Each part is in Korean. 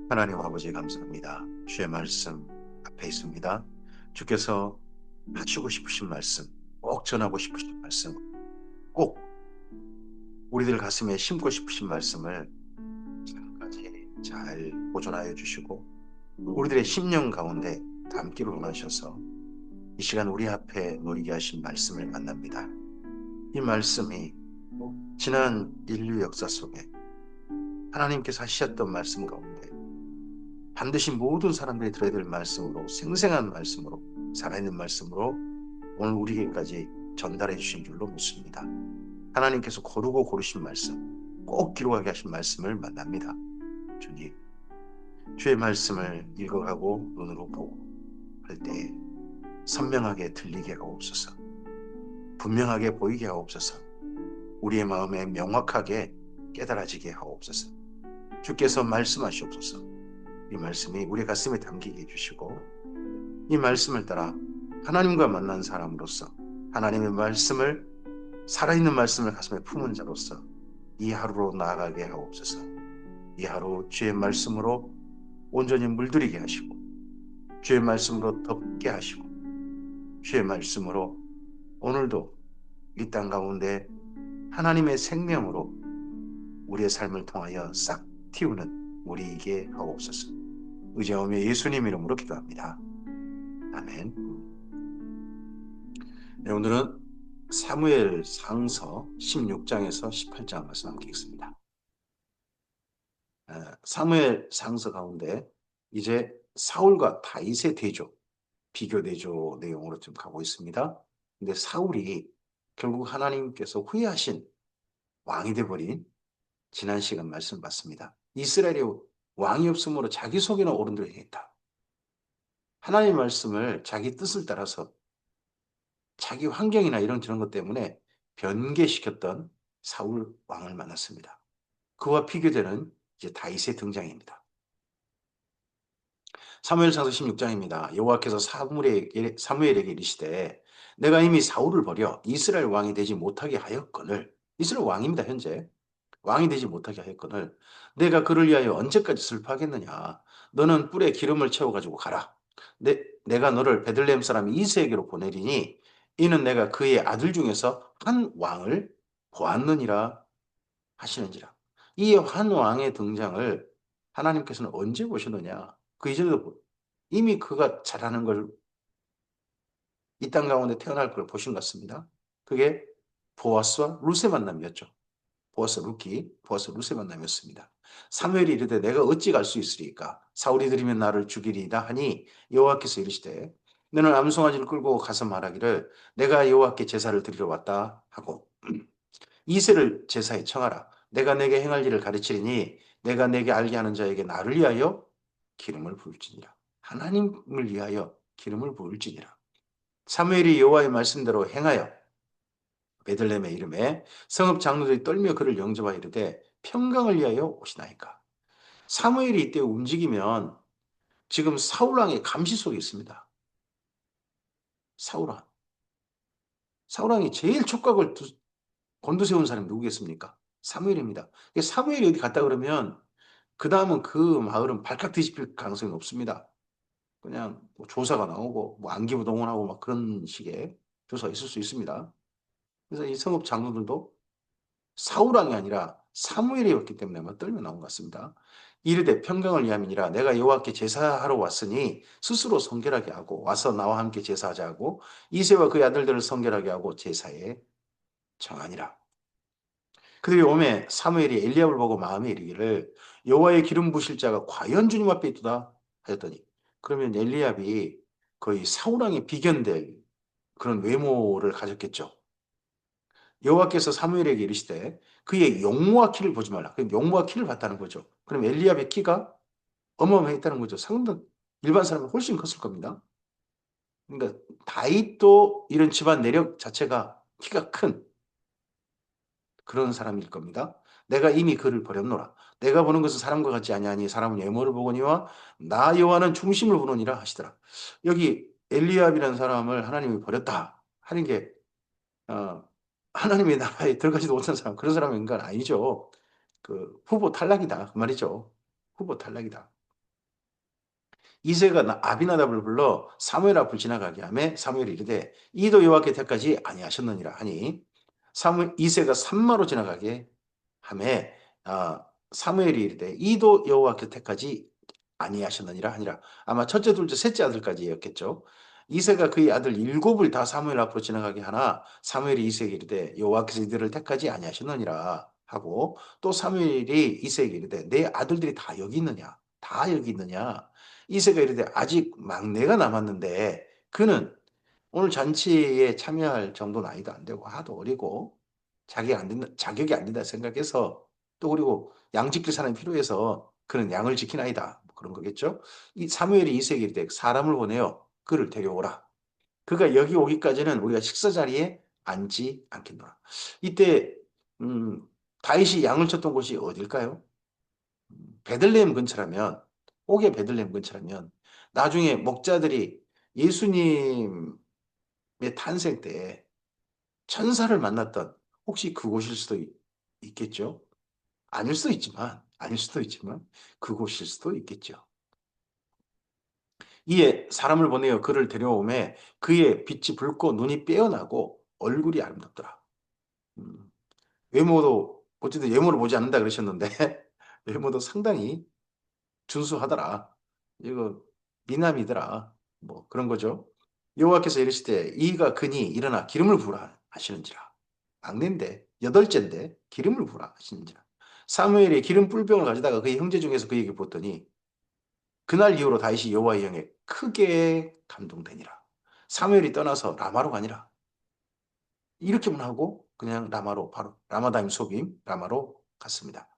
하나님 아버지 감사합니다. 주의 말씀 앞에 있습니다. 주께서 하시고 싶으신 말씀, 꼭 전하고 싶으신 말씀, 꼭 우리들 가슴에 심고 싶으신 말씀을 지금까지 잘 보존하여 주시고 우리들의 심령 가운데 담기를 원하셔서 이 시간 우리 앞에 놓이게 하신 말씀을 만납니다. 이 말씀이 지난 인류 역사 속에 하나님께서 하셨던 말씀 가운데 반드시 모든 사람들이 들어야 될 말씀으로, 생생한 말씀으로, 살아있는 말씀으로 오늘 우리에게까지 전달해 주신 줄로 믿습니다. 하나님께서 고르고 고르신 말씀, 꼭 기록하게 하신 말씀을 만납니다. 주님, 주의 말씀을 읽어가고 눈으로 보고 할 때 선명하게 들리게 하옵소서. 분명하게 보이게 하옵소서. 우리의 마음에 명확하게 깨달아지게 하옵소서. 주께서 말씀하시옵소서. 이 말씀이 우리 가슴에 담기게 해주시고 이 말씀을 따라 하나님과 만난 사람으로서 하나님의 말씀을, 살아있는 말씀을 가슴에 품은 자로서 이 하루로 나아가게 하옵소서. 이 하루 주의 말씀으로 온전히 물들이게 하시고 주의 말씀으로 덮게 하시고 주의 말씀으로 오늘도 이 땅 가운데 하나님의 생명으로 우리의 삶을 통하여 싹 틔우는 우리에게 하옵소서. 의지하오며 예수님 이름으로 기도합니다. 아멘. 네, 오늘은 사무엘 상서 16장에서 18장 말씀 함께 읽습니다. 사무엘 상서 가운데 이제 사울과 다윗의 대조, 비교 대조 내용으로 좀 가고 있습니다. 근데 사울이 결국 하나님께서 후회하신 왕이 되어버린 지난 시간 말씀 봤습니다. 이스라엘이 왕이 없으므로 자기 속에는 어른들이 행했다. 하나님의 말씀을 자기 뜻을 따라서 자기 환경이나 이런 저런 것 때문에 변개시켰던 사울 왕을 만났습니다. 그와 비교되는 이제 다윗의 등장입니다. 사무엘상서 16장입니다. 여호와께서 사무엘에게 이르시되 내가 이미 사울을 버려 이스라엘 왕이 되지 못하게 하였거늘, 이스라엘 왕입니다. 현재 왕이 되지 못하게 하였거늘 내가 그를 위하여 언제까지 슬퍼하겠느냐. 너는 뿔에 기름을 채워가지고 가라. 내가 너를 베들레헴 사람 이새에게로 보내리니 이는 내가 그의 아들 중에서 한 왕을 보았느니라 하시는지라. 이 한 왕의 등장을 하나님께서는 언제 보셨느냐. 그 이전에도 이미 그가 잘하는 걸, 이 땅 가운데 태어날 걸 보신 것 같습니다. 그게 보아스와 룻의 만남이었죠. 보아스 룻의 만남이었습니다. 사무엘이 이르되 내가 어찌 갈 수 있으리까? 사울이 들이면 나를 죽이리이다 하니 여호와께서 이르시되 너는 암송아지를 끌고 가서 말하기를 내가 여호와께 제사를 드리러 왔다 하고 이새를 제사에 청하라. 내가 내게 행할 일을 가르치리니 내가 내게 알게 하는 자에게 나를 위하여 기름을 부을지니라. 하나님을 위하여 기름을 부을지니라. 사무엘이 여호와의 말씀대로 행하여 베들레헴의 이름에 성읍 장로들이 떨며 그를 영접하여 이르되 평강을 위하여 오시나이까. 사무엘이 이때 움직이면 지금 사울왕의 감시 속에 있습니다. 사울왕. 사울왕이 제일 촉각을 곤두세운 사람이 누구겠습니까? 사무엘입니다. 사무엘이 어디 갔다 그러면 그 다음은 그 마을은 발칵 뒤집힐 가능성이 높습니다. 그냥 뭐 조사가 나오고 뭐 안기부 동원하고 막 그런 식의 조사가 있을 수 있습니다. 그래서 이 성읍 장로들도 사울왕이 아니라 사무엘이었기 때문에 아마 떨며 나온 것 같습니다. 이르되 평강을 위함이니라. 내가 여호와께 제사하러 왔으니 스스로 성결하게 하고 와서 나와 함께 제사하자 하고 이새와 그의 아들들을 성결하게 하고 제사에 정하니라. 그들이 오매 사무엘이 엘리압을 보고 마음에 이르기를 여호와의 기름 부실 자가 과연 주님 앞에 있도다 하였더니, 그러면 엘리압이 거의 사울왕에 비견될 그런 외모를 가졌겠죠. 여호와께서 사무엘에게 이르시되 그의 용모와 키를 보지 말라. 그 용모와 키를 봤다는 거죠. 그럼 엘리압의 키가 어마어마했다는 거죠. 상당 일반 사람은 훨씬 컸을 겁니다. 그러니까 다윗도 이런 집안 내력 자체가 키가 큰 그런 사람일 겁니다. 내가 이미 그를 버렸노라. 내가 보는 것은 사람과 같지 아니하니 사람은 외모를 보거니와 나 여호와는 중심을 보노니라 하시더라. 여기 엘리압이라는 사람을 하나님이 버렸다 하는 게 하나님의 나라에 들어가지도 못한 사람, 그런 사람인 건 아니죠. 그 후보 탈락이다 그 말이죠. 후보 탈락이다. 이새가 아비나답을 불러 사무엘 앞을 지나가게 하매 사무엘이 이르되 이도 여호와께 택하지 아니하셨느니라 하니 이새가 산마로 지나가게 하매 사무엘이 이르되 이도 여호와께 택하지 아니하셨느니라 하니라. 아마 첫째, 둘째, 셋째 아들까지였겠죠. 이새가 그의 아들 일곱을 다 사무엘 앞으로 지나가게 하나 사무엘이 이새에게 이르되 여호와께서 이들을 택하지 아니하셨느니라 하고 또 사무엘이 이새에게 이르되 내 아들들이 다 여기 있느냐? 다 여기 있느냐? 이새가 이르되 아직 막내가 남았는데 그는 오늘 잔치에 참여할 정도는 아이도 안 되고 하도 어리고 자격이 안 된다 생각해서 또 그리고 양 지킬 사람이 필요해서 그는 양을 지키나이다. 뭐 그런 거겠죠. 이 사무엘이 이새에게 이르되 사람을 보내어 그를 데려오라. 그가 여기 오기까지는 우리가 식사 자리에 앉지 않겠노라. 이때 음, 다윗이 양을 쳤던 곳이 어딜까요? 베들레헴 근처라면 혹의 베들레헴 근처라면 나중에 목자들이 예수님의 탄생 때 천사를 만났던 혹시 그곳일 수도 있겠죠? 아닐 수도 있지만 그곳일 수도 있겠죠. 이에 사람을 보내어 그를 데려오매 그의 빛이 붉고 눈이 빼어나고 얼굴이 아름답더라. 음, 외모도 어쨌든 외모를 보지 않는다 그러셨는데 외모도 상당히 준수하더라. 이거 미남이더라. 뭐 그런 거죠. 여호와께서 이르시되 이가 그니 일어나 기름을 부으라 하시는지라. 막내인데 여덟째인데 기름을 부으라 하시는지라. 사무엘이 기름 뿔병을 가져다가 그의 형제 중에서 그에게 부었더니 그날 이후로 다윗이 여호와의 영에 크게 감동되니라. 사무엘이 떠나서 라마로 가니라. 이렇게만 하고 그냥 라마로 바로 라마다임 소빔 라마로 갔습니다.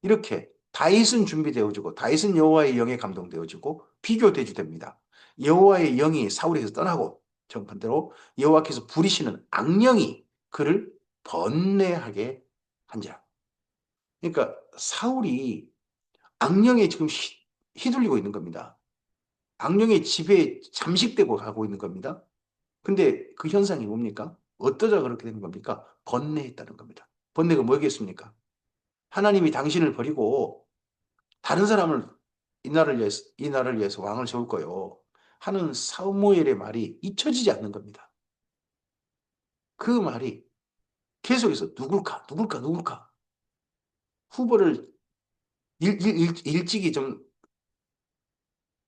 이렇게 다윗은 준비되어지고 다윗은 여호와의 영에 감동되어지고 비교대조됩니다. 여호와의 영이 사울에게서 떠나고 정반대로 여호와께서 부리시는 악령이 그를 번뇌하게 한지라. 그러니까 사울이 악령에 지금 휘둘리고 있는 겁니다. 악령의 지배에 잠식되고 가고 있는 겁니다. 근데 그 현상이 뭡니까? 어떠자 그렇게 되는 겁니까? 번뇌했다는 겁니다. 번뇌가 뭐겠습니까? 하나님이 당신을 버리고 다른 사람을 이 나라를 위해서 왕을 세울 거요. 하는 사무엘의 말이 잊혀지지 않는 겁니다. 그 말이 계속해서 누굴까, 누굴까, 누굴까. 후보를 일찍이 좀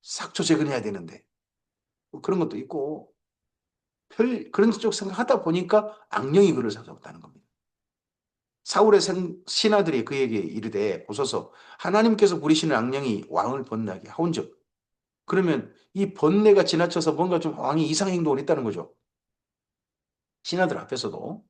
싹 조재근해야 되는데 뭐 그런 것도 있고 그런 쪽 생각하다 보니까 악령이 그를 잡았다는 겁니다. 사울의 신하들이 그에게 이르되 보소서 하나님께서 부리시는 악령이 왕을 번뇌하게 하온즉 그러면 이 번뇌가 지나쳐서 뭔가 좀 왕이 이상 행동을 했다는 거죠. 신하들 앞에서도.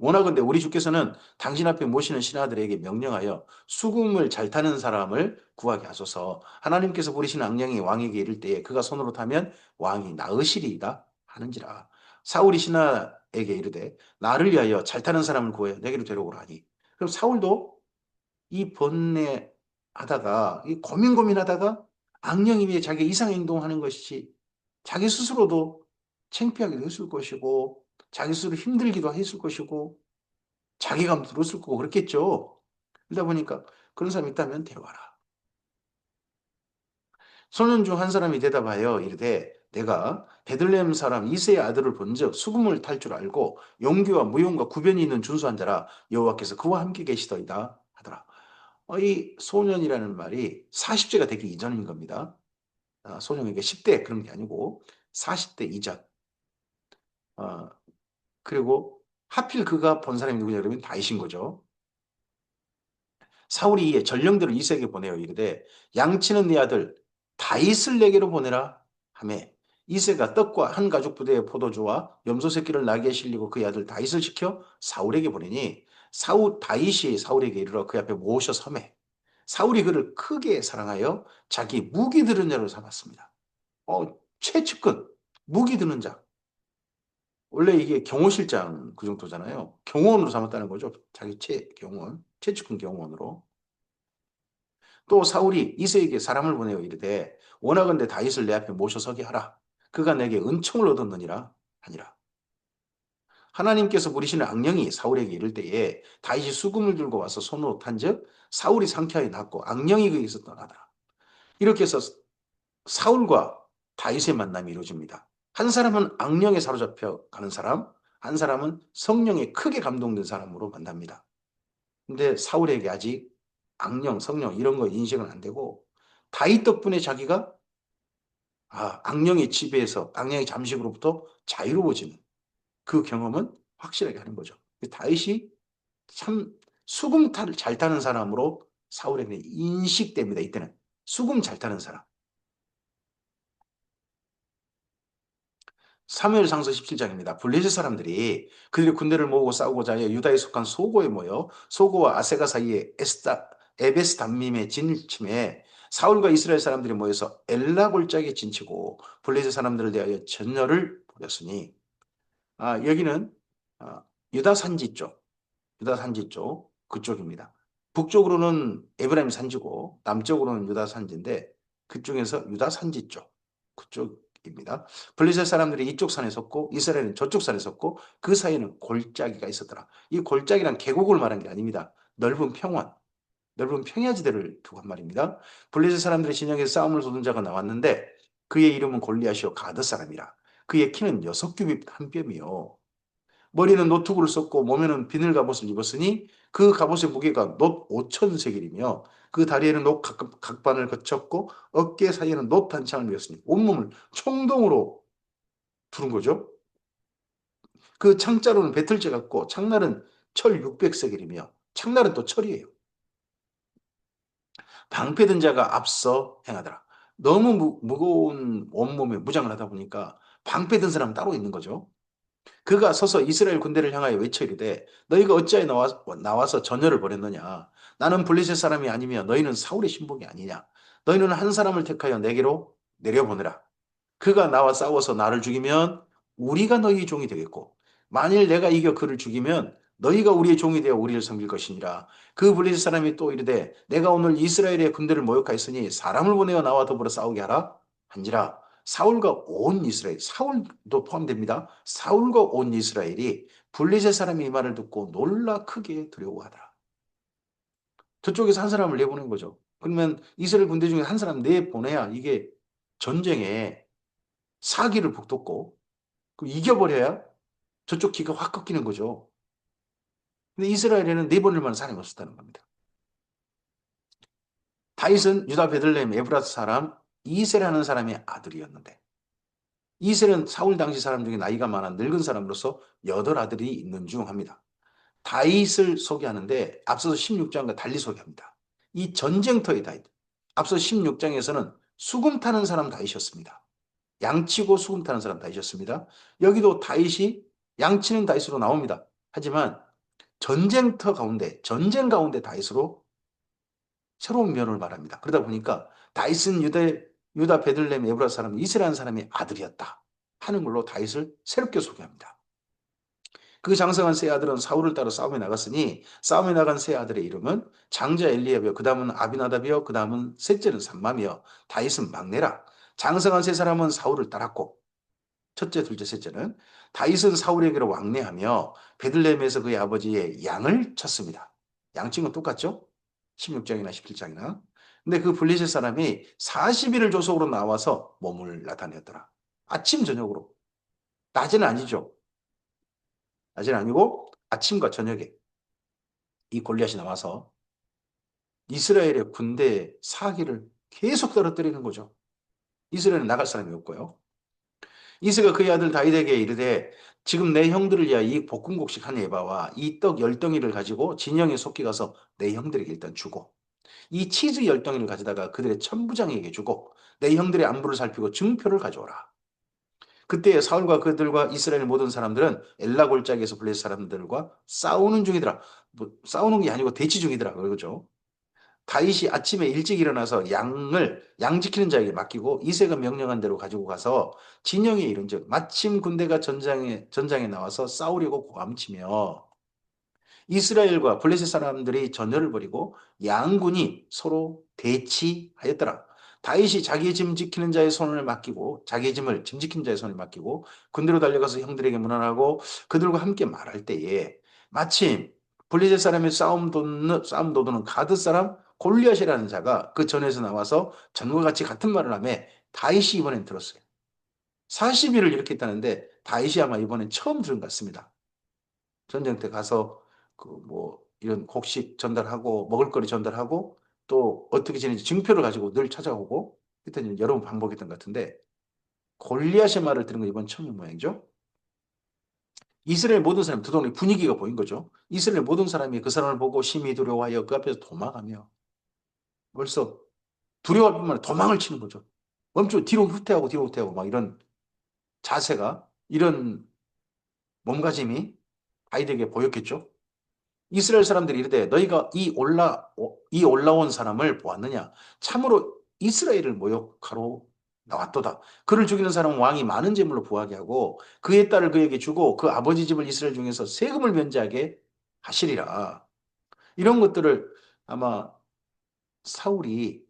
원하건대 우리 주께서는 당신 앞에 모시는 신하들에게 명령하여 수금을 잘 타는 사람을 구하게 하소서. 하나님께서 부리시는 악령이 왕에게 이를 때에 그가 손으로 타면 왕이 나으시리이다 하는지라. 사울이 신하에게 이르되 나를 위하여 잘 타는 사람을 구하여 내게로 데려오라 하니. 그럼 사울도 이 번뇌하다가 이 고민하다가 악령이 위해 자기 이상 행동하는 것이 자기 스스로도 창피하기도 했을 것이고 자기 스스로 힘들기도 했을 것이고 자기가 들었을 거고 그렇겠죠. 그러다 보니까 그런 사람이 있다면 데려와라. 소년 중 한 사람이 대답하여 이르되 내가 베들레헴 사람 이새의 아들을 본즉 수금을 탈 줄 알고 용기와 무용과 구변이 있는 준수한 자라 여호와께서 그와 함께 계시더이다 하더라. 이 소년이라는 말이 40세가 되기 이전인 겁니다. 소년에게 10대 그런 게 아니고 40대 이전. 어, 그리고 하필 그가 본 사람이 누구냐 그러면 다윗인 거죠. 사울이 이에 전령들을 이새에게 보내어 이르되 양치는 네 아들 다윗을 내게로 보내라 하매 이새가 떡과 한 가죽 부대의 포도주와 염소 새끼를 나귀에 실리고 그의 아들 다윗을 시켜 사울에게 보내니 다윗이 사울에게 이르러 그 앞에 모셔 서매 사울이 그를 크게 사랑하여 자기 무기 들은 자로 삼았습니다. 최측근 무기 드는 자. 원래 이게 경호실장 그 정도잖아요. 경호원으로 삼았다는 거죠. 자기 경호원, 최측근 경호원으로. 또 사울이 이새에게 사람을 보내어 이르되 원하건대 다윗을 내 앞에 모셔서게 하라. 그가 내게 은총을 얻었느니라 하니라. 하나님께서 부리시는 악령이 사울에게 이를 때에 다윗이 수금을 들고 와서 손으로 탄즉 사울이 상쾌하게 낫고 악령이 그에게서 떠나더라. 이렇게 해서 사울과 다윗의 만남이 이루어집니다. 한 사람은 악령에 사로잡혀 가는 사람, 한 사람은 성령에 크게 감동된 사람으로 만납니다. 근데 사울에게 아직 악령, 성령 이런 거 인식은 안 되고 다윗 덕분에 자기가 악령의 지배에서 악령의 잠식으로부터 자유로워지는 그 경험은 확실하게 하는 거죠. 다윗이 참 수금 잘 타는 사람으로 사울에게 인식됩니다. 이때는 수금 잘 타는 사람. 사무엘상서 17장입니다. 블레셋 사람들이 그들이 군대를 모으고 싸우고자 하여 유다에 속한 소고에 모여 소고와 아세가 사이에 에베스 담밈에 진침해 사울과 이스라엘 사람들이 모여서 엘라 골짜기에 진치고 블레셋 사람들을 대하여 전열을 벌였으니 여기는 유다 산지 쪽, 유다 산지 쪽 그쪽입니다. 북쪽으로는 에브라임 산지고 남쪽으로는 유다 산지인데 그쪽에서 유다 산지 쪽 그쪽입니다. 블레셋 사람들이 이쪽 산에 섰고 이스라엘은 저쪽 산에 섰고 그 사이에는 골짜기가 있었더라. 이 골짜기란 계곡을 말하는 게 아닙니다. 넓은 평원, 넓은 평야지대를 두고 한 말입니다. 블레셋 사람들의 진영에서 싸움을 쏟은 자가 나왔는데 그의 이름은 골리앗이요 가드 사람이라. 그의 키는 6규빗 한 뼘이요. 머리는 노트구를 썼고 몸에는 비늘 갑옷을 입었으니 그 갑옷의 무게가 놋 5천 세겔이며 그 다리에는 놋 각반을 거쳤고 어깨 사이에는 놋 단창을 메었으니 온몸을 총동으로 두른 거죠. 그 창자로는 배틀재 같고 창날은 철 600세겔이며 창날은 또 철이에요. 방패든 자가 앞서 행하더라. 너무 무거운 온몸에 무장을 하다 보니까 방패든 사람은 따로 있는 거죠. 그가 서서 이스라엘 군대를 향하여 외쳐 이르되 너희가 어찌하여 나와서 전열을 벌였느냐. 나는 블레셋 사람이 아니며 너희는 사울의 신복이 아니냐. 너희는 한 사람을 택하여 내게로 내려보내라. 그가 나와 싸워서 나를 죽이면 우리가 너희의 종이 되겠고 만일 내가 이겨 그를 죽이면 너희가 우리의 종이 되어 우리를 섬길 것이니라. 그 블레셋 사람이 또 이르되 내가 오늘 이스라엘의 군대를 모욕하였으니 사람을 보내어 나와 더불어 싸우게 하라 한지라. 사울과 온 이스라엘, 사울도 포함됩니다. 사울과 온 이스라엘이 블레셋 사람이 이 말을 듣고 놀라 크게 두려워하더라. 저쪽에서 한 사람을 내보낸 거죠. 그러면 이스라엘 군대 중에 한 사람 내보내야 이게 전쟁에 사기를 북돋고 이겨버려야 저쪽 기가 확 꺾이는 거죠. 근데 이스라엘에는 내보낼 만한 사람이 없었다는 겁니다. 다윗은 유다 베들레헴 에브라스 사람 이세라는 사람의 아들이었는데 이세는 사울 당시 사람 중에 나이가 많은 늙은 사람으로서 8아들이 있는 중 합니다. 다윗을 소개하는데 앞서서 16장과 달리 소개합니다. 이 전쟁터의 다윗. 앞서 16장에서는 수금 타는 사람 다윗이었습니다. 양치고 수금 타는 사람 다윗이었습니다. 여기도 다윗이 양치는 다윗으로 나옵니다. 하지만 전쟁터 가운데, 전쟁 가운데 다윗으로 새로운 면을 말합니다. 그러다 보니까 다윗은 유다 베들레헴 에브라 사람 이스라엘 사람의 아들이었다 하는 걸로 다윗을 새롭게 소개합니다. 그 장성한 세 아들은 사울을 따라 싸움에 나갔으니 싸움에 나간 세 아들의 이름은 장자 엘리압이요 그 다음은 아비나답이요 그 다음은 셋째는 삼맘이요 다윗은 막내라. 장성한 세 사람은 사울을 따랐고 첫째, 둘째, 셋째는 다윗은 사울에게로 왕래하며 베들레헴에서 그의 아버지의 양을 쳤습니다. 양친 건 똑같죠? 16장이나 17장이나. 근데 그 블레셋 사람이 40일을 조속으로 나와서 몸을 나타냈더라. 아침 저녁으로. 낮에는 아니죠. 낮에는 아니고 아침과 저녁에 이 골리앗이 나와서 이스라엘의 군대 사기를 계속 떨어뜨리는 거죠. 이스라엘은 나갈 사람이 없고요. 이스가 그의 아들 다윗에게 이르되 지금 내 형들을 위하여 이 볶음곡식 한 에바와 이 떡 10덩이를 가지고 진영에 속히 가서 내 형들에게 일단 주고 이 치즈 10덩이를 가져다가 그들의 천부장에게 주고 내 형들의 안부를 살피고 증표를 가져오라. 그때 사울과 그들과 이스라엘 모든 사람들은 엘라 골짜기에서 블레셋 사람들과 싸우는 중이더라. 뭐, 싸우는 게 아니고 대치 중이더라. 그러죠. 다윗이 아침에 일찍 일어나서 양 지키는 자에게 맡기고 이새가 명령한 대로 가지고 가서 진영에 이른즉 마침 군대가 전장에 나와서 싸우려고 고함치며 이스라엘과 블레셋 사람들이 전열을 벌이고 양군이 서로 대치하였더라. 다윗이 자기의 짐 지키는 자의 손을 맡기고 자기의 짐을 짐 지키는 자의 손을 맡기고 군대로 달려가서 형들에게 문안하고 그들과 함께 말할 때에 마침 블레셋 사람의 싸움 도두는 가드 사람 골리앗이라는 자가 그 전에서 나와서 전과 같이 같은 말을 하며 다윗이 이번엔 들었어요. 40일을 이렇게 했다는데 다윗이 아마 이번엔 처음 들은 것 같습니다. 전쟁 때 가서 그 뭐 이런 곡식 전달하고 먹을거리 전달하고 또 어떻게 지내는지 증표를 가지고 늘 찾아오고 그때 여러 번 반복했던 것 같은데 골리앗의 말을 들은 거 이번 처음인 모양이죠. 이스라엘 모든 사람 두동의 분위기가 보인 거죠. 이스라엘 모든 사람이 그 사람을 보고 심히 두려워하여 그 앞에서 도망하며 벌써 두려워할 뿐만 아니라 도망을 치는 거죠. 멈춰 뒤로 후퇴하고 뒤로 후퇴하고 막 이런 자세가 이런 몸가짐이 다윗에게 보였겠죠. 이스라엘 사람들이 이르되 너희가 이 올라온 사람을 보았느냐? 참으로 이스라엘을 모욕하러 나왔도다. 그를 죽이는 사람은 왕이 많은 재물로 부하게 하고 그의 딸을 그에게 주고 그 아버지 집을 이스라엘 중에서 세금을 면제하게 하시리라. 이런 것들을 아마 사울이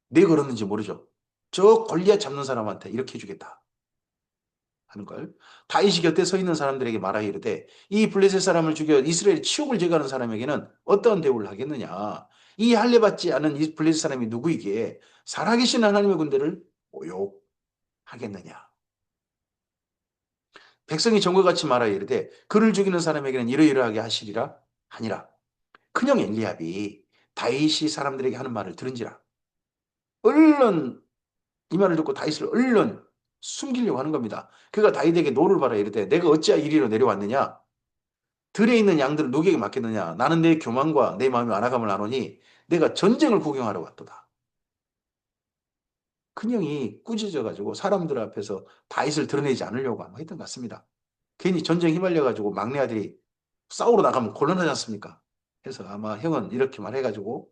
내 걸었는지 모르죠. 저 골리앗 잡는 사람한테 이렇게 해주겠다 하는 걸 다윗이 곁에 서 있는 사람들에게 말하여 이르되 이 블레셋 사람을 죽여 이스라엘 치욕을 제거하는 사람에게는 어떠한 대우를 하겠느냐? 이 할례 받지 않은 이 블레셋 사람이 누구이기에 살아계신 하나님의 군대를 모욕하겠느냐? 백성이 정거같이 말하여 이르되 그를 죽이는 사람에게는 이러이러하게 하시리라 하니라. 큰형 엘리압이 다윗이 사람들에게 하는 말을 들은지라 얼른 이 말을 듣고 다윗을 얼른 숨기려고 하는 겁니다. 그가 다윗에게 노를 바라 이르되 내가 어찌하여 이리로 내려왔느냐? 들에 있는 양들을 누구에게 맡겼느냐? 나는 내 교만과 내 마음의 안아감을 아노니 내가 전쟁을 구경하러 왔도다. 큰형이 꾸짖어가지고 사람들 앞에서 다윗을 드러내지 않으려고 아마 했던 것 같습니다. 괜히 전쟁 휘말려가지고 막내 아들이 싸우러 나가면 곤란하지 않습니까? 그래서 아마 형은 이렇게 말해가지고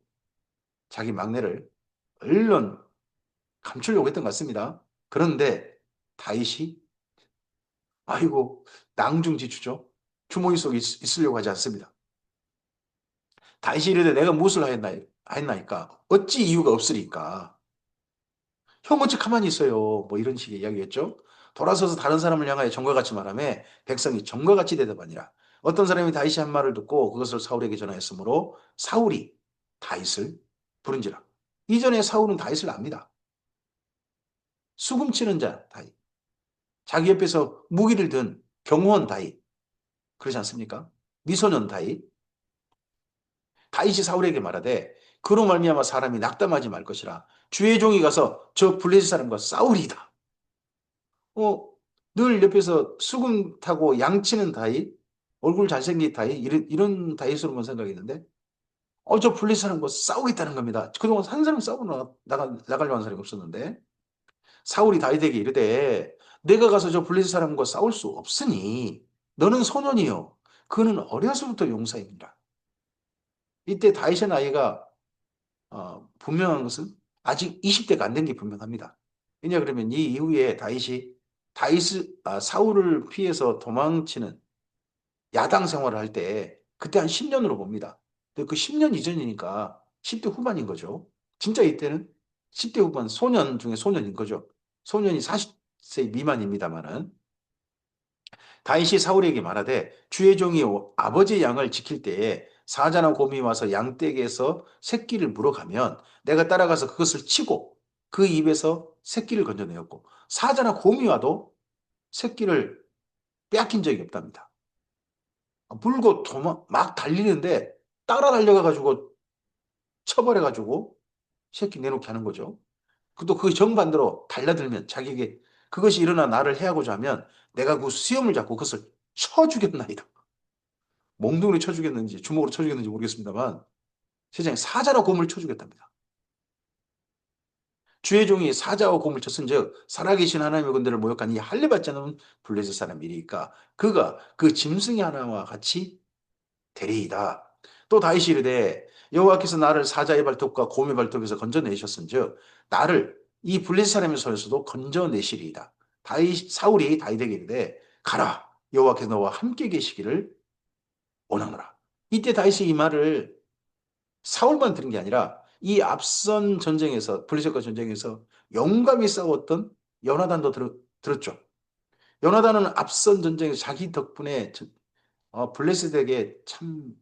자기 막내를 얼른 감추려고 했던 것 같습니다. 그런데 다윗이 아이고 낭중지추죠. 주머니 속에 있으려고 하지 않습니다. 다윗이 이르되 내가 무엇을 하였나이까 어찌 이유가 없으리까 형 어찌 가만히 있어요 뭐 이런 식의 이야기였죠. 돌아서서 다른 사람을 향하여 정과 같이 말하며 백성이 정과 같이 대답하니라. 어떤 사람이 다윗이 한 말을 듣고 그것을 사울에게 전하였으므로 사울이 다윗을 부른지라. 이전에 사울은 다윗을 압니다. 수금치는 자 다윗, 자기 옆에서 무기를 든 경호원 다윗, 그렇지 않습니까? 미소년 다윗. 다윗이 사울에게 말하되 그로 말미암아 사람이 낙담하지 말 것이라. 주의 종이 가서 저 블레셋 사람과 싸우리이다. 어, 늘 옆에서 수금 타고 양치는 다윗, 얼굴 잘생긴 다윗, 이런 다윗으로만 생각했는데, 저 블레셋 사람과 싸우겠다는 겁니다. 그동안 한 사람 싸우고 나가려고 한 사람이 없었는데, 사울이 다윗에게 이르되, 내가 가서 저 블레셋 사람과 싸울 수 없으니, 너는 소년이요. 그는 어려서부터 용사입니다. 이때 다윗의 나이가 분명한 것은 아직 20대가 안 된 게 분명합니다. 왜냐 그러면 이 이후에 사울을 피해서 도망치는 야당 생활을 할 때 그때 한 10년으로 봅니다. 그 10년 이전이니까 10대 후반인 거죠. 진짜 이때는 10대 후반 소년 중에 소년인 거죠. 소년이 40세 미만입니다만은 다윗이 사울에게 말하되 주의 종이 아버지의 양을 지킬 때에 사자나 곰이 와서 양떼에게서 새끼를 물어가면 내가 따라가서 그것을 치고 그 입에서 새끼를 건져내었고 사자나 곰이 와도 새끼를 빼앗긴 적이 없답니다. 물고 막 달리는데 따라 달려가가지고 쳐버려가지고 새끼 내놓게 하는 거죠. 또 그 정반대로 달려들면 자기에게 그것이 일어나 나를 해하고자 하면 내가 그 수염을 잡고 그것을 쳐 죽였나이다. 몽둥이로 쳐 죽였는지 주먹으로 쳐 죽였는지 모르겠습니다만 세상에 사자나 곰을 쳐 죽였답니다. 주의 종이 사자와 곰을 쳤은즉 살아계신 하나님의 군대를 모욕한 이 할례 받지 않은 블레셋 사람이니까 그가 그 짐승의 하나와 같이 되리이다. 또 다윗이 이르되 여호와께서 나를 사자의 발톱과 곰의 발톱에서 건져내셨은즉 나를 이 블레셋 사람의 손에서도 건져내시리이다. 사울이 다윗에게 이르되 가라 여호와께서 너와 함께 계시기를 원하노라. 이때 다윗이 이 말을 사울만 들은 게 아니라 이 앞선 전쟁에서, 블레셋과 전쟁에서 용감히 싸웠던 요나단도 들었죠. 요나단은 앞선 전쟁에서 자기 덕분에 블레셋에게 참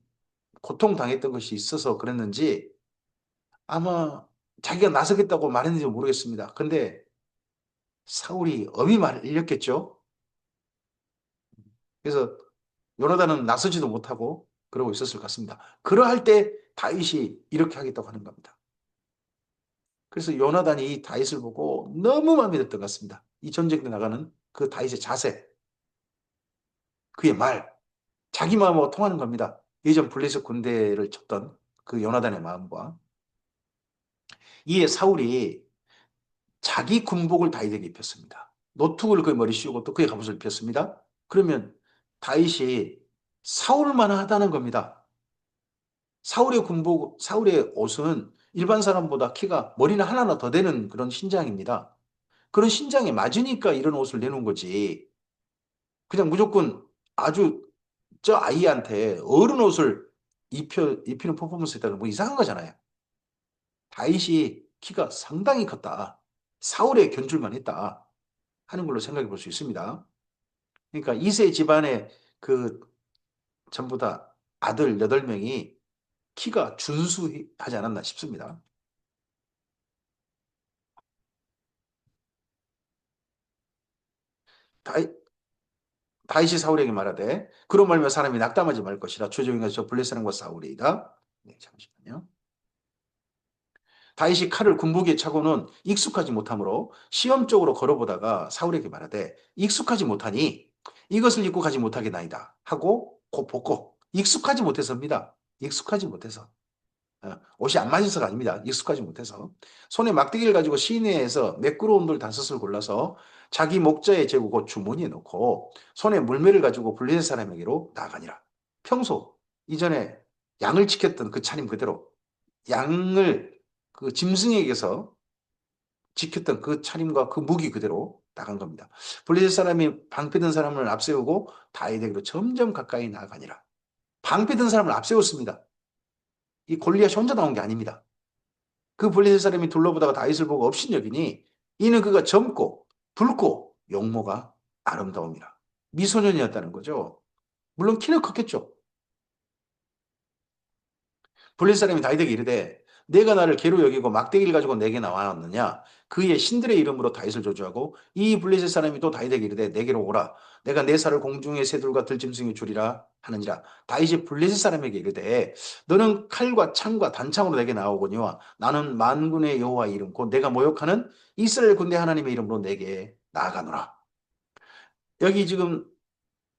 고통당했던 것이 있어서 그랬는지 아마 자기가 나서겠다고 말했는지 모르겠습니다. 근데 사울이 엄히 말렸겠죠. 그래서 요나단은 나서지도 못하고 그러고 있었을 것 같습니다. 그러할 때 다윗이 이렇게 하겠다고 하는 겁니다. 그래서 요나단이 이 다윗을 보고 너무 마음에 들었던 것 같습니다. 이 전쟁에 나가는 그 다윗의 자세, 그의 말, 자기 마음하고 통하는 겁니다. 예전 블레셋 군대를 쳤던 그 요나단의 마음과. 이에 사울이 자기 군복을 다윗에게 입혔습니다. 노트를 그의 머리 씌우고 또 그의 갑옷을 입혔습니다. 그러면 다윗이 사울만 하다는 겁니다. 사울의 군복, 사울의 옷은 일반 사람보다 키가 머리는 하나나 더 되는 그런 신장입니다. 그런 신장에 맞으니까 이런 옷을 내놓은 거지. 그냥 무조건 아주 저 아이한테 어른 옷을 입히는 퍼포먼스에다가 뭐 이상한 거잖아요. 다윗이 키가 상당히 컸다. 사울의 견줄만 했다. 하는 걸로 생각해 볼 수 있습니다. 그러니까 이세 집안의 그 전부 다 아들 8명이 키가 준수하지 않았나 싶습니다. 다윗, 다윗이 사울에게 말하되 그런 말면 사람이 낙담하지 말 것이라 조종이가 저 블레셋과 사울이다. 네, 잠시만요. 다윗이 칼을 군복에 차고는 익숙하지 못하므로 시험적으로 걸어보다가 사울에게 말하되 익숙하지 못하니 이것을 입고 가지 못하겠나이다 하고 곧 벗고 익숙하지 못해서입니다. 익숙하지 못해서. 옷이 안 맞아서가 아닙니다. 익숙하지 못해서. 손에 막대기를 가지고 시내에서 매끄러운 돌 5을 골라서 자기 목자에 재고 곧 주머니에 넣고 손에 물매를 가지고 블레셋 사람에게로 나가니라. 평소 이전에 양을 지켰던 그 차림 그대로 양을 그 짐승에게서 지켰던 그 차림과 그 무기 그대로 나간 겁니다. 블레셋 사람이 방패든 사람을 앞세우고 다윗에게로 점점 가까이 나아가니라. 방패든 사람을 앞세웠습니다. 이 골리앗이 혼자 나온 게 아닙니다. 그 블레셋 사람이 둘러보다가 다윗을 보고 업신여기니 이는 그가 젊고 붉고 용모가 아름다움이라. 미소년이었다는 거죠. 물론 키는 컸겠죠. 블레셋 사람이 다윗에게 이르되 내가 나를 개로 여기고 막대기를 가지고 내게 나왔느냐 그의 신들의 이름으로 다윗을 저주하고 이 블레셋 사람이 또 다윗에게 이르되 내게로 오라 내가 내 살을 공중의 새들과 들짐승에 주리라 하느니라 다윗이 블레셋 사람에게 이르되 너는 칼과 창과 단창으로 내게 나오거니와 나는 만군의 여호와의 이름 곧 내가 모욕하는 이스라엘 군대 하나님의 이름으로 내게 나아가노라. 여기 지금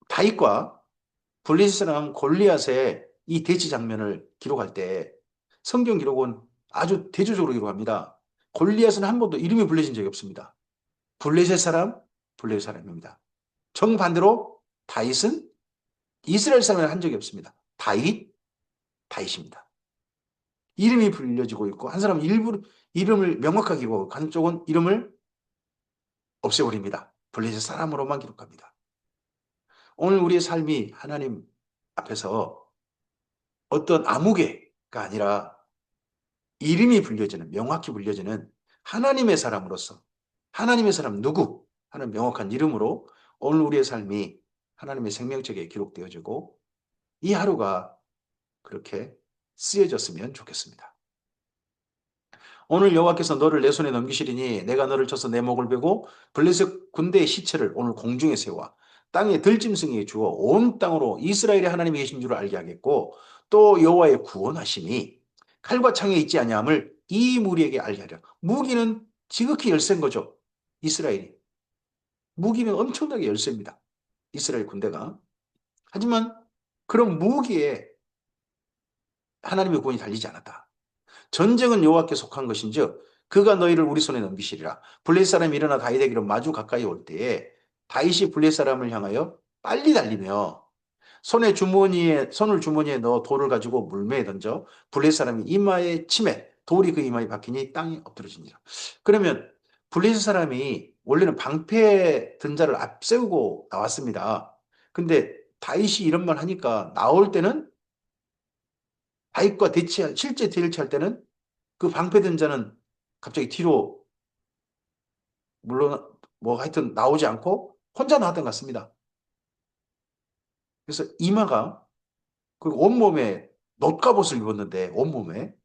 다윗과 블레셋 사람 골리앗의 이 대치 장면을 기록할 때 성경 기록은 아주 대조적으로 기록합니다. 골리앗은 한 번도 이름이 불려진 적이 없습니다. 블레셋 사람, 블레셋 사람입니다. 정반대로 다윗은 이스라엘 사람을 한 적이 없습니다. 다윗, 다윗입니다. 이름이 불려지고 있고 한 사람은 일부 이름을 명확하게 기록하고 한쪽은 이름을 없애버립니다. 블레셋 사람으로만 기록합니다. 오늘 우리의 삶이 하나님 앞에서 어떤 아무개가 아니라 이름이 불려지는, 명확히 불려지는 하나님의 사람으로서 하나님의 사람 누구 하는 명확한 이름으로 오늘 우리의 삶이 하나님의 생명책에 기록되어지고 이 하루가 그렇게 쓰여졌으면 좋겠습니다. 오늘 여호와께서 너를 내 손에 넘기시리니 내가 너를 쳐서 내 목을 베고 블레셋 군대의 시체를 오늘 공중에 세워 땅에 들짐승에게 주어 온 땅으로 이스라엘의 하나님이 계신 줄을 알게 하겠고 또 여호와의 구원하심이 칼과 창에 있지 아니함을 이 무리에게 알게 하려. 무기는 지극히 열세인 거죠. 이스라엘이. 무기는 엄청나게 열세입니다. 이스라엘 군대가. 하지만 그런 무기에 하나님의 구원이 달리지 않았다. 전쟁은 여호와께 속한 것인즉 그가 너희를 우리 손에 넘기시리라. 블레셋 사람이 일어나 다윗에게로 마주 가까이 올 때에 다윗이 블레셋 사람을 향하여 빨리 달리며 손을 주머니에 넣어 돌을 가지고 물매에 던져 블레셋 사람이 이마에 치매 돌이 그 이마에 박히니 땅에 엎드러지니라. 그러면 블레셋 사람이 원래는 방패 든 자를 앞세우고 나왔습니다. 근데 다윗이 이런 말 하니까 나올 때는 다윗과 실제 대치할 때는 그 방패든 자는 갑자기 뒤로 물론 뭐 하여튼 나오지 않고 혼자 나왔던 것 같습니다. 그래서 이마가 그 온몸에 놋갑옷을 입었는데 온몸에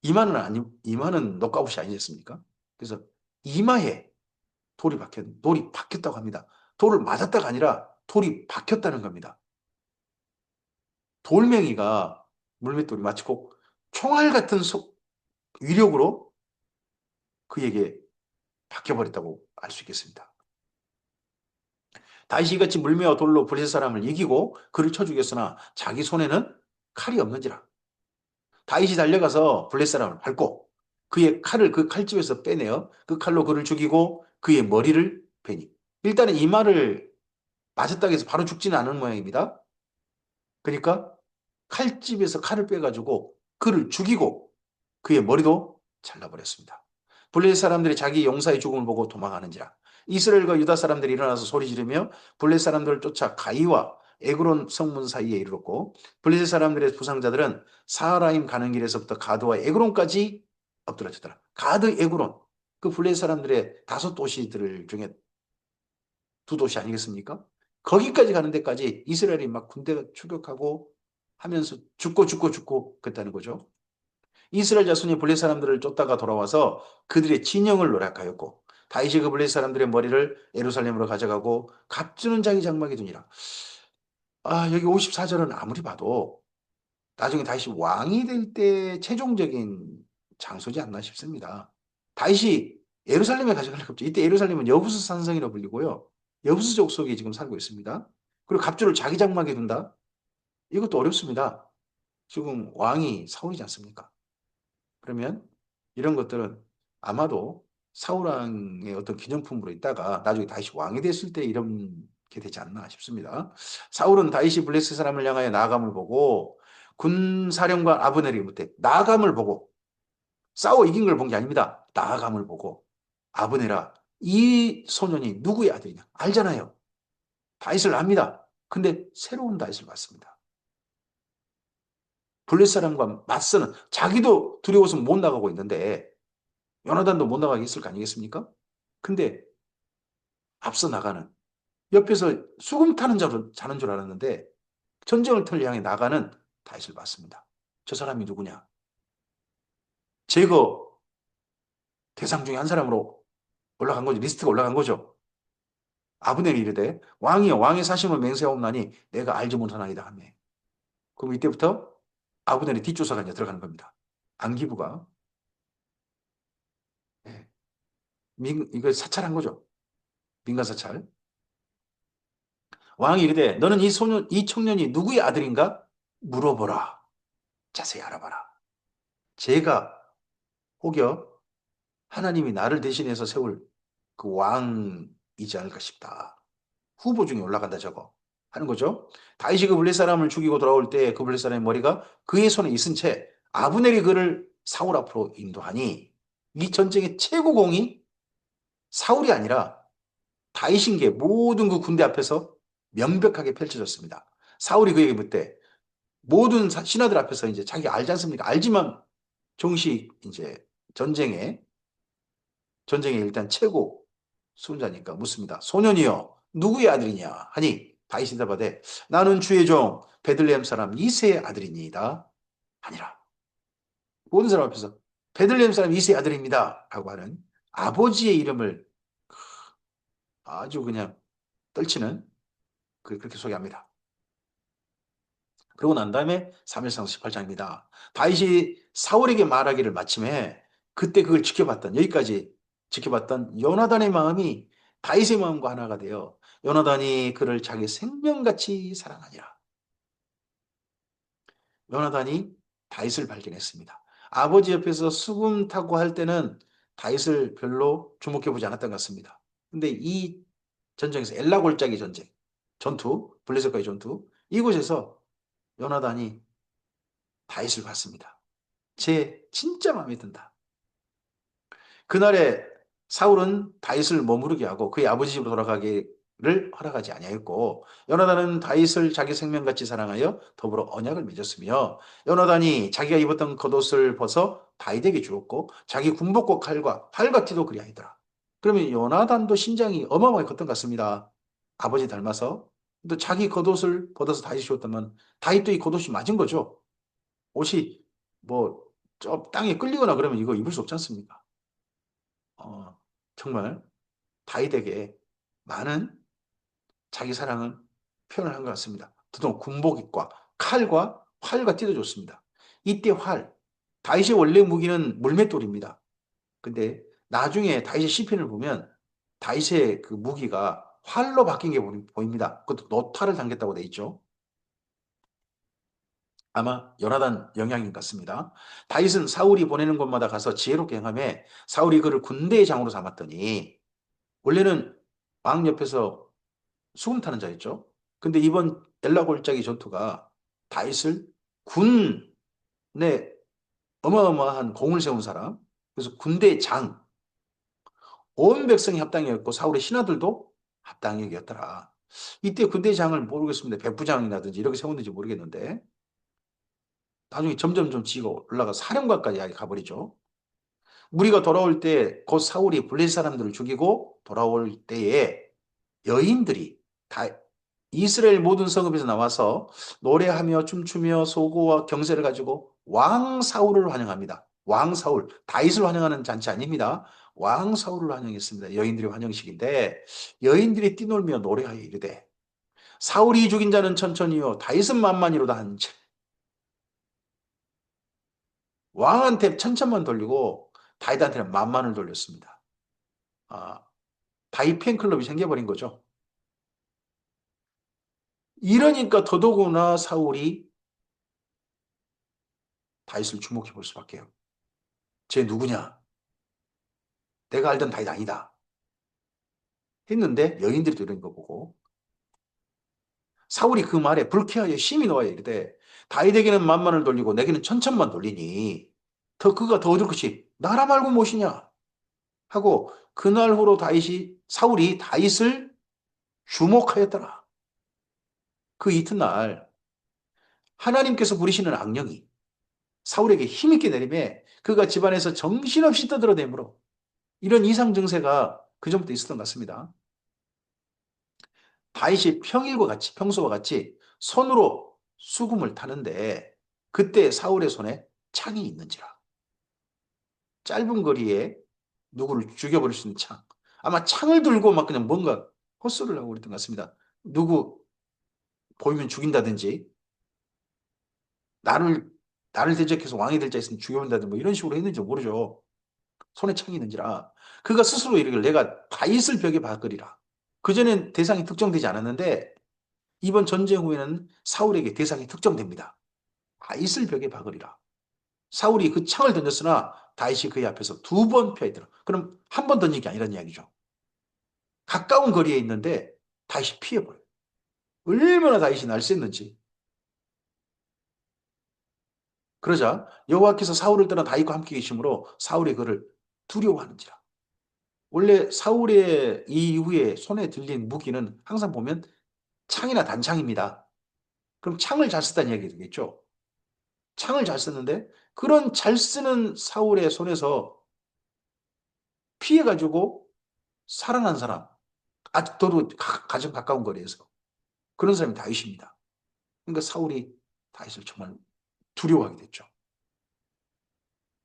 이마는 아니 이마는 놋갑옷이 아니었습니까? 그래서 이마에 돌이 박혔다고 합니다. 돌을 맞았다가 아니라 돌이 박혔다는 겁니다. 돌멩이가 물맷돌이 마치 꼭 총알 같은 위력으로 그에게 박혀버렸다고 알 수 있겠습니다. 다윗이 같이 물매와 돌로 블레셋 사람을 이기고 그를 쳐 죽였으나 자기 손에는 칼이 없는지라. 다윗이 달려가서 블레셋 사람을 밟고 그의 칼을 그 칼집에서 빼내어 그 칼로 그를 죽이고 그의 머리를 베니. 일단은 이 말을 맞았다고 해서 바로 죽지는 않은 모양입니다. 그러니까 칼집에서 칼을 빼가지고 그를 죽이고 그의 머리도 잘라버렸습니다. 블레셋 사람들이 자기 용사의 죽음을 보고 도망하는지라. 이스라엘과 유다 사람들이 일어나서 소리 지르며 블레셋 사람들을 쫓아 가이와 에그론 성문 사이에 이르렀고 블레셋 사람들의 부상자들은 사하라임 가는 길에서부터 가드와 에그론까지 엎드러졌더라. 가드, 에그론. 그 블레셋 사람들의 다섯 도시들 중에 두 도시 아니겠습니까? 거기까지 가는 데까지 이스라엘이 막 군대가 추격하고 하면서 죽고 그랬다는 거죠. 이스라엘 자손이 블레셋 사람들을 쫓다가 돌아와서 그들의 진영을 노략하였고 다윗이 그 블레셋 사람들의 머리를 예루살렘으로 가져가고 값주는 자기 장막에 두니라. 여기 54절은 아무리 봐도 나중에 다윗이 왕이 될 때 최종적인 장소지 않나 싶습니다. 다윗이 예루살렘에 가져가려고 했죠. 이때 예루살렘은 여부수 산성이라고 불리고요. 여부수 족속이 지금 살고 있습니다. 그리고 갑주를 자기 장막에 둔다? 이것도 어렵습니다. 지금 왕이 사울이지 않습니까? 그러면 이런 것들은 아마도 사울왕의 어떤 기념품으로 있다가 나중에 다윗이 왕이 됐을 때 이렇게 되지 않나 싶습니다. 사울은 다윗이 블레셋 사람을 향하여 나아감을 보고 군사령관 아브넬이 못해 나아감을 보고 싸워 이긴 걸 본 게 아닙니다. 나아감을 보고 아브넬아 이 소년이 누구의 아들이냐 알잖아요. 다윗을 압니다. 근데 새로운 다윗을 봤습니다. 블레셋 사람과 맞서는 자기도 두려워서 못 나가고 있는데 요나단도 못 나가게 있을 거 아니겠습니까? 근데 앞서 나가는 옆에서 수금 타는 자는 줄 알았는데 전쟁을 털 향해 나가는 다윗을 봤습니다. 저 사람이 누구냐? 제거 대상 중에 한 사람으로 올라간 거죠. 리스트가 올라간 거죠. 아브넬이 이르되 왕이여 왕의 사심을 맹세하옵나니 내가 알지 못하나이다 하며 그럼 이때부터 아브넬이 뒷조사가 이제 들어가는 겁니다. 안기부가 예, 이걸 사찰한 거죠. 민간 사찰. 왕이 이르되 너는 이 청년이 누구의 아들인가? 물어보라. 자세히 알아봐라. 제가 혹여 하나님이 나를 대신해서 세울 그 왕이지 않을까 싶다. 후보 중에 올라간다 저거 하는 거죠. 다윗이 그 블레 사람을 죽이고 돌아올 때 그 블레 사람의 머리가 그의 손에 있은 채 아브넬이 그를 사울 앞으로 인도하니 이 전쟁의 최고공이 사울이 아니라 다윗인 게 모든 그 군대 앞에서 명백하게 펼쳐졌습니다. 사울이 그에게 묻되 모든 신하들 앞에서 이제 자기 알지 않습니까? 알지만 정식 이제 전쟁에 일단 최고 수훈자니까 묻습니다. 소년이여 누구의 아들이냐 하니 다윗이 대답하되 나는 주의 종 베들레헴 사람 이새의 아들이니이다 아니라 모든 사람 앞에서 베들레헴 사람 이새의 아들입니다 라고 하는 아버지의 이름을 아주 그냥 떨치는 그렇게 소개합니다. 그러고 난 다음에 3일상 18장입니다. 다윗이 사울에게 말하기를 마침에 그때 그걸 지켜봤던 여기까지 지켜봤던 요나단의 마음이 다윗의 마음과 하나가 되어 요나단이 그를 자기 생명같이 사랑하니라. 요나단이 다윗을 발견했습니다. 아버지 옆에서 수금 타고 할 때는 다윗을 별로 주목해보지 않았던 것 같습니다. 근데 이 전쟁에서 엘라 골짜기 전쟁, 블레셋과의 전투, 이곳에서 요나단이 다윗을 봤습니다. 제 진짜 마음에 든다. 그날에 사울은 다윗을 머무르게 하고 그의 아버지 집으로 돌아가게 허락하지 아니하였고 요나단은 다윗을 자기 생명같이 사랑하여 더불어 언약을 맺었으며 요나단이 자기가 입었던 겉옷을 벗어 다윗에게 주었고 자기 군복과 칼과 활과 띠도 그리하였더라. 그러면 요나단도 신장이 어마어마하게 컸던 것 같습니다. 아버지 닮아서 또 자기 겉옷을 벗어서 다윗이 주었다면 다윗도 이 겉옷이 맞은 거죠. 옷이 뭐 저 땅에 끌리거나 그러면 이거 입을 수 없지 않습니까? 어, 정말 다윗에게 많은 자기 사랑을 표현을 한 것 같습니다. 더더욱 군복과 칼과 활과 띠도 좋습니다. 이때 활, 다윗의 원래 무기는 물맷돌입니다. 근데 나중에 다윗의 시편을 보면 다윗의 그 무기가 활로 바뀐 게 보입니다. 그것도 노타를 당겼다고 돼 있죠. 아마 요나단 영향인 것 같습니다. 다윗은 사울이 보내는 곳마다 가서 지혜롭게 행하며 사울이 그를 군대의 장으로 삼았더니 원래는 왕 옆에서 수금 타는 자였죠. 근데 이번 엘라골짜기 전투가 다윗을 군에 어마어마한 공을 세운 사람, 그래서 군대 장, 온 백성이 합당이었고 사울의 신하들도 합당이었더라. 이때 군대 장을 모르겠습니다. 백부장이라든지 이렇게 세웠는지 모르겠는데 나중에 점점 좀 지가 올라가 사령관까지 가버리죠. 무리가 돌아올 때 곧 사울이 블레셋 사람들을 죽이고 돌아올 때에 여인들이 다 이스라엘 모든 성읍에서 나와서 노래하며 춤추며 소고와 경세를 가지고 왕 사울을 환영합니다. 왕 사울, 다윗을 환영하는 잔치 아닙니다. 왕 사울을 환영했습니다. 여인들의 환영식인데 여인들이 뛰놀며 노래하여 이르되 사울이 죽인 자는 천천히요 다윗은 만만이로다 한 채. 왕한테 천천만 돌리고 다윗한테는 만만을 돌렸습니다. 아, 다윗 팬클럽이 생겨버린 거죠. 이러니까 더더구나 사울이 다윗을 주목해 볼 수밖에요. 쟤 누구냐? 내가 알던 다윗 아니다. 했는데 여인들이 또 이런 거 보고 사울이 그 말에 불쾌하여 심히 놓아야 이르되 다윗에게는 만만을 돌리고 내게는 천천만 돌리니 더 그가 더 얻을 것이 나라 말고 무엇이냐 하고 그날 후로 사울이 다윗을 주목하였더라. 그 이튿날 하나님께서 부리시는 악령이 사울에게 힘있게 내림에 그가 집안에서 정신없이 떠들어대므로 이런 이상 증세가 그전부터 있었던 것 같습니다. 다윗이 평소와 같이 손으로 수금을 타는데 그때 사울의 손에 창이 있는지라. 짧은 거리에 누구를 죽여버릴 수 있는 창. 아마 창을 들고 막 그냥 뭔가 헛소리를 하고 그랬던 것 같습니다. 누구 보이면 죽인다든지 나를 나를 대적해서 왕이 될 자 있으면 죽여본다든지 뭐 이런 식으로 했는지 모르죠. 손에 창이 있는지라. 그가 스스로 이르기를 내가 다윗을 벽에 박으리라. 그전엔 대상이 특정되지 않았는데 이번 전쟁 후에는 사울에게 대상이 특정됩니다. 다윗을 벽에 박으리라. 사울이 그 창을 던졌으나 다윗이 그의 앞에서 두 번 피하였더라. 그럼 한 번 던진 게 아니라는 이야기죠. 가까운 거리에 있는데 다윗이 피해버려요. 얼마나 다윗이 날쌘는지. 그러자 여호와께서 사울을 떠나 다윗과 함께 계심으로 사울이 그를 두려워하는지라. 원래 사울의 이후에 손에 들린 무기는 항상 보면 창이나 단창입니다. 그럼 창을 잘 쓰다는 이야기 되겠죠. 창을 잘 쓰는데 그런 잘 쓰는 사울의 손에서 피해가지고 살아난 사람, 아직도 가장 가까운 거리에서 그런 사람이 다윗입니다. 그러니까 사울이 다윗을 정말 두려워하게 됐죠.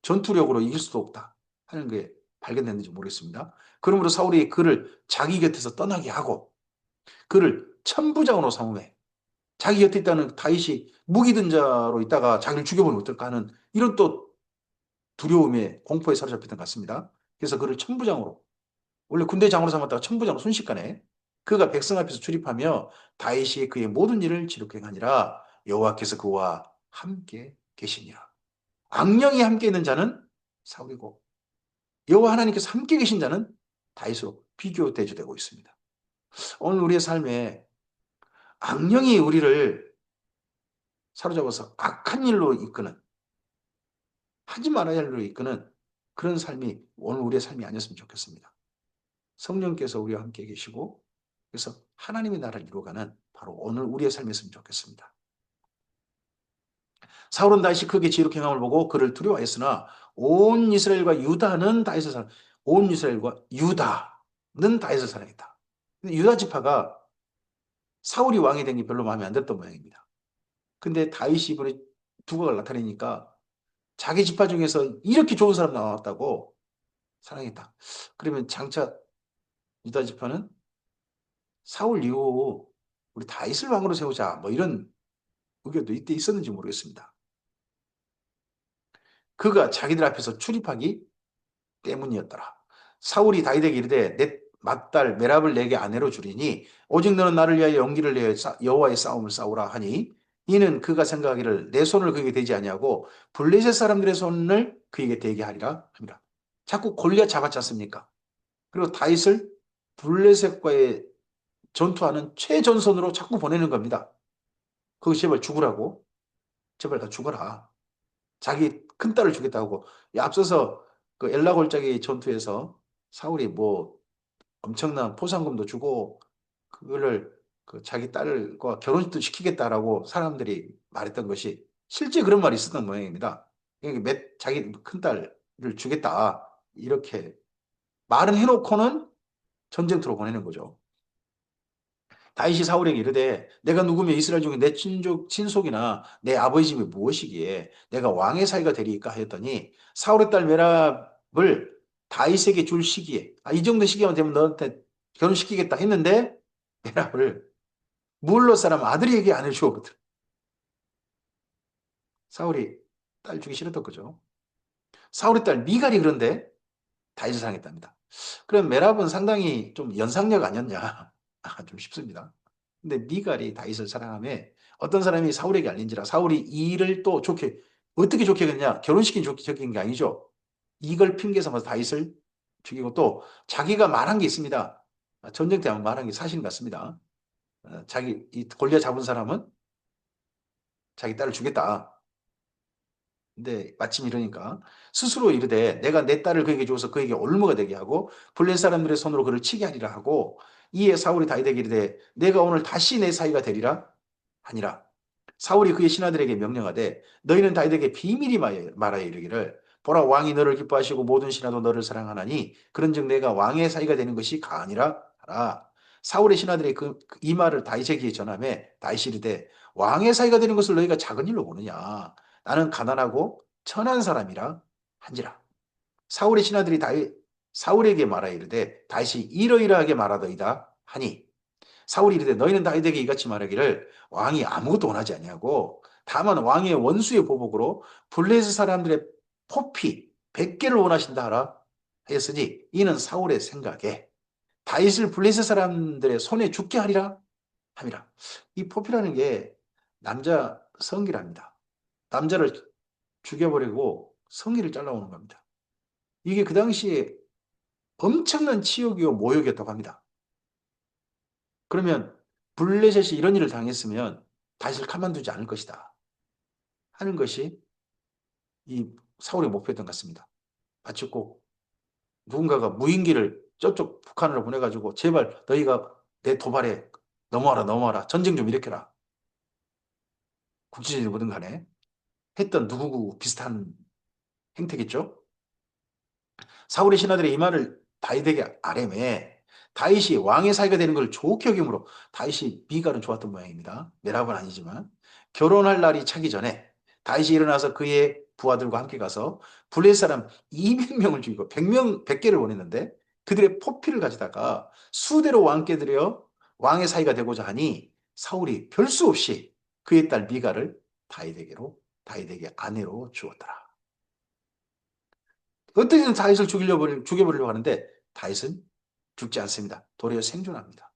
전투력으로 이길 수도 없다 하는 게 발견됐는지 모르겠습니다. 그러므로 사울이 그를 자기 곁에서 떠나게 하고 그를 천부장으로 삼음해 자기 곁에 있다는 다윗이 무기 든 자로 있다가 자기를 죽여버리면 어떨까 하는 이런 또 두려움에 공포에 사로잡혔던 것 같습니다. 그래서 그를 천부장으로 원래 군대 장으로 삼았다가 천부장으로 순식간에 그가 백성 앞에서 출입하며 다윗이 그의 모든 일을 지룩히 행하니라 여호와께서 그와 함께 계시니라. 악령이 함께 있는 자는 사울이고 여호와 하나님께서 함께 계신 자는 다윗으로 비교 대조되고 있습니다. 오늘 우리의 삶에 악령이 우리를 사로잡아서 악한 일로 이끄는 하지 말아야 할 일로 이끄는 그런 삶이 오늘 우리의 삶이 아니었으면 좋겠습니다. 성령께서 우리와 함께 계시고 그래서 하나님의 나라를 이루어가는 바로 오늘 우리의 삶이었으면 좋겠습니다. 사울은 다윗이 크게 지혜롭게 행함을 보고 그를 두려워했으나 온 이스라엘과 유다는 다윗을 사랑, 온 이스라엘과 유다는 다윗을 사랑했다. 근데 유다 지파가 사울이 왕이 된 게 별로 마음에 안 들었던 모양입니다. 근데 다윗이 이번에 두각을 나타내니까 자기 지파 중에서 이렇게 좋은 사람 나왔다고 사랑했다. 그러면 장차 유다 지파는 사울 이후 우리 다윗을 왕으로 세우자 뭐 이런 의견도 이때 있었는지 모르겠습니다. 그가 자기들 앞에서 출입하기 때문이었더라. 사울이 다윗에게 이르되 내 맏딸 메랍을 내게 아내로 주리니 오직 너는 나를 위하여 용기를 내어 여호와의 싸움을 싸우라 하니 이는 그가 생각하기를 내 손을 그에게 대지 아니하고 블레셋 사람들의 손을 그에게 대게 하리라 합니다. 자꾸 골리앗 잡았지 않습니까? 그리고 다윗을 블레셋과의 전투하는 최전선으로 자꾸 보내는 겁니다. 거기 제발 죽으라고. 제발 다 죽어라. 자기 큰딸을 주겠다고. 앞서서 그 엘라 골짜기 전투에서 사울이 뭐 엄청난 포상금도 주고 그거를 그 자기 딸과 결혼도 시키겠다라고 사람들이 말했던 것이 실제 그런 말이 있었던 모양입니다. 그러니까 자기 큰딸을 주겠다. 이렇게 말은 해놓고는 전쟁터로 보내는 거죠. 다윗이 사울에게 이르되 내가 누구며 이스라엘 중에 내 친속이나 내 아버지 집이 무엇이기에 내가 왕의 사이가 되리까 하였더니 사울의 딸 메랍을 다윗에게 줄 시기에 이 정도 시기만 되면 너한테 결혼시키겠다 했는데 메랍을 물러 사람 아들에게 아내를 주었거든. 사울이 딸 주기 싫었던 거죠. 사울의 딸 미갈이 그런데 다윗을 사랑했답니다. 그럼 메랍은 상당히 좀 연상력 아니었냐? 좀 싶습니다. 근데 미갈이 다윗을 사랑하며 어떤 사람이 사울에게 알린지라 사울이 이 일을 또 좋게 어떻게 좋게 했냐? 결혼시킨 좋게 적인 게 아니죠. 이걸 핑계 삼아서 다윗을 죽이고 또 자기가 말한 게 있습니다. 전쟁 때 말한 게 사실 같습니다. 자기 이 골리앗 잡은 사람은 자기 딸을 주겠다. 근데 마침 이러니까 스스로 이르되 내가 내 딸을 그에게 주어서 그에게 올무가 되게 하고 블레셋 사람들의 손으로 그를 치게 하리라 하고 이에 사울이 다윗에게 이르되 내가 오늘 다시 내 사이가 되리라 하니라. 사울이 그의 신하들에게 명령하되 너희는 다윗에게 비밀이 말하여 이르기를 보라 왕이 너를 기뻐하시고 모든 신하도 너를 사랑하나니 그런즉 내가 왕의 사이가 되는 것이 가아니라 하라. 사울의 신하들이 이 말을 다윗에게 전하매 다윗이 이르되 왕의 사이가 되는 것을 너희가 작은 일로 보느냐 나는 가난하고 천한 사람이라 한지라. 사울의 신하들이 사울에게 말하여 이르되 다윗이 이러이러하게 말하더이다 하니 사울이 이르되 너희는 다윗에게 이같이 말하기를 왕이 아무것도 원하지 아니하고 다만 왕의 원수의 보복으로 블레셋 사람들의 포피 100개를 원하신다 하라 하였으니 이는 사울의 생각에 다윗을 블레셋 사람들의 손에 죽게 하리라 함이라. 이 포피라는 게 남자 성기랍니다. 남자를 죽여버리고 성기를 잘라오는 겁니다. 이게 그 당시에 엄청난 치욕이요 모욕이었다고 합니다. 그러면 블레셋이 이런 일을 당했으면 다윗을 가만두지 않을 것이다 하는 것이 이 사울의 목표였던 것 같습니다. 마치 꼭 누군가가 무인기를 저쪽 북한으로 보내가지고 제발 너희가 내 도발에 넘어와라 넘어와라 전쟁 좀 일으켜라 국지전이든 간에 했던 누구 비슷한 행태겠죠. 사울의 신하들의 이 말을 다윗에게 아뢰매 다윗이 왕의 사이가 되는 걸 좋게 여김으로 다윗이 미갈은 좋았던 모양입니다. 메랍은 아니지만 결혼할 날이 차기 전에 다윗이 일어나서 그의 부하들과 함께 가서 블레셋 사람 200명을 죽이고 100개를 보냈는데 그들의 포피를 가져다가 수대로 왕께 드려 왕의 사이가 되고자 하니 사울이 별 수 없이 그의 딸 미갈을 다윗에게 아내로 주었더라. 어떻게든 다윗을 죽여버리려고 하는데 다윗은 죽지 않습니다. 도리어 생존합니다.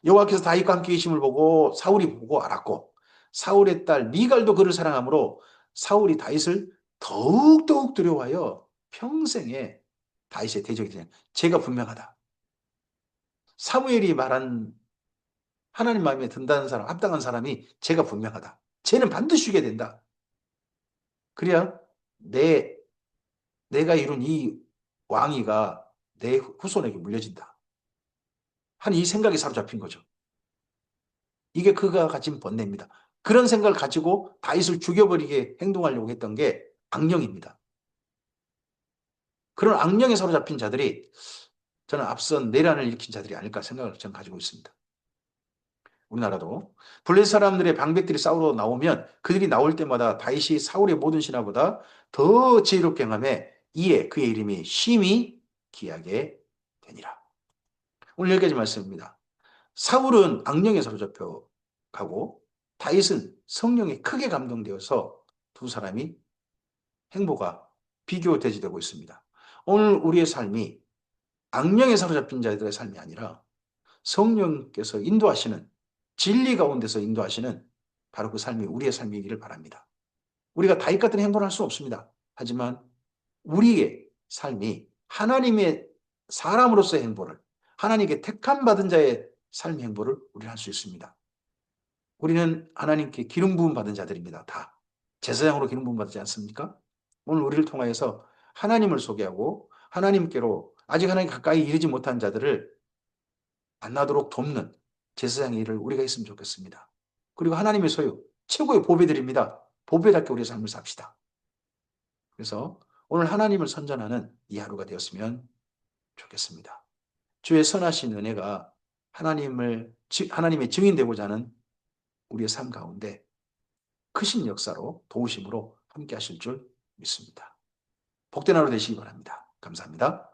여호와께서 다윗과 함께 계심을 보고 사울이 보고 알았고 사울의 딸 미갈도 그를 사랑하므로 사울이 다윗을 더욱더욱 두려워하여 평생에 다윗의 대적이 되냐. 제가 분명하다. 사무엘이 말한 하나님 마음에 든다는 사람, 합당한 사람이 제가 분명하다. 쟤는 반드시 죽여야 된다. 그래야 내가 이룬 이 왕위가 내 후손에게 물려진다. 한 이 생각이 사로잡힌 거죠. 이게 그가 가진 번뇌입니다. 그런 생각을 가지고 다윗을 죽여버리게 행동하려고 했던 게 악령입니다. 그런 악령에 사로잡힌 자들이 저는 앞선 내란을 일으킨 자들이 아닐까 생각을 저는 가지고 있습니다. 우리나라도 블레셋 사람들의 방백들이 싸우러 나오면 그들이 나올 때마다 다윗이 사울의 모든 신하보다 더 지혜롭게 행하며 이에 그의 이름이 심히 귀하게 되니라. 오늘 여기까지 말씀입니다. 사울은 악령에 사로잡혀 가고 다윗은 성령에 크게 감동되어서 두 사람이 행보가 비교 대지되고 있습니다. 오늘 우리의 삶이 악령에 사로잡힌 자들의 삶이 아니라 성령께서 인도하시는 진리 가운데서 인도하시는 바로 그 삶이 우리의 삶이기를 바랍니다. 우리가 다윗 같은 행보를 할 수 없습니다. 하지만 우리의 삶이 하나님의 사람으로서의 행보를 하나님께 택함 받은 자의 삶의 행보를 우리는 할 수 있습니다. 우리는 하나님께 기름 부음 받은 자들입니다. 다 제사장으로 기름 부음 받지 않습니까? 오늘 우리를 통하여서 하나님을 소개하고 하나님께로 아직 하나님 가까이 이르지 못한 자들을 만나도록 돕는 제사장의 일을 우리가 했으면 좋겠습니다. 그리고 하나님의 소유, 최고의 보배들입니다. 보배답게 우리의 삶을 삽시다. 그래서 오늘 하나님을 선전하는 이 하루가 되었으면 좋겠습니다. 주의 선하신 은혜가 하나님의 증인 되고자 하는 우리의 삶 가운데 크신 역사로 도우심으로 함께 하실 줄 믿습니다. 복된 하루 되시기 바랍니다. 감사합니다.